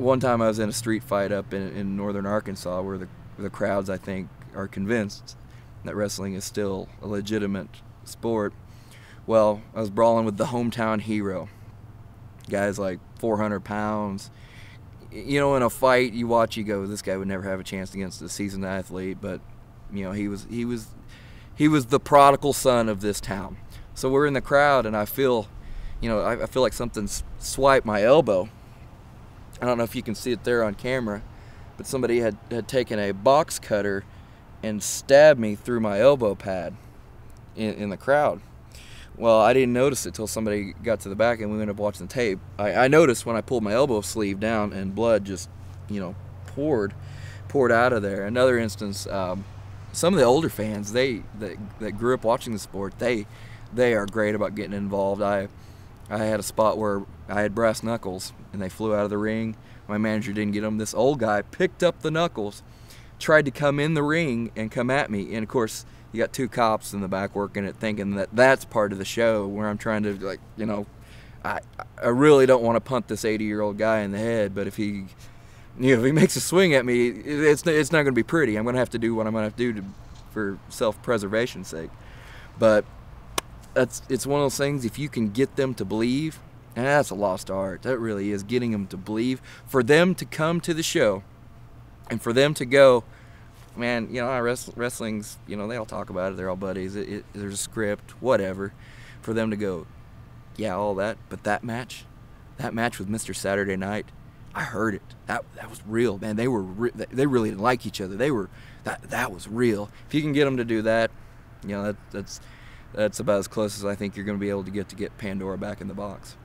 one time I was in a street fight up in northern Arkansas where the crowds, I think, are convinced that wrestling is still a legitimate sport. Well, I was brawling with the hometown hero. Guy's like 400 pounds. You know, in a fight, you watch, you go, this guy would never have a chance against a seasoned athlete, but you know, he was the prodigal son of this town. So we're in the crowd, and I feel, you know, I feel like something's swiped my elbow. I don't know if you can see it there on camera, but somebody had taken a box cutter and stabbed me through my elbow pad in the crowd. Well, I didn't notice it till somebody got to the back and we ended up watching the tape. I noticed when I pulled my elbow sleeve down and blood just, you know, poured out of there. Another instance, some of the older fans, that grew up watching the sport, they are great about getting involved. I had a spot where I had brass knuckles and they flew out of the ring. My manager didn't get them. This old guy picked up the knuckles, tried to come in the ring and come at me, and of course you got two cops in the back working it, thinking that that's part of the show where I'm trying to, like, you know, I really don't want to punt this 80-year-old guy in the head, but if he makes a swing at me, it's not going to be pretty. I'm going to have to do what I'm going to have to do for self-preservation's sake. But it's one of those things, if you can get them to believe, and that's a lost art. That really is, getting them to believe, for them to come to the show, and for them to go, man, you know, wrestling's, you know, they all talk about it, they're all buddies, there's a script, whatever, for them to go, yeah, all that, but that match with Mr. Saturday Night, I heard it. That was real, man. They really didn't like each other. That was real. If you can get them to do that, you know, that's about as close as I think you're going to be able to get Pandora back in the box.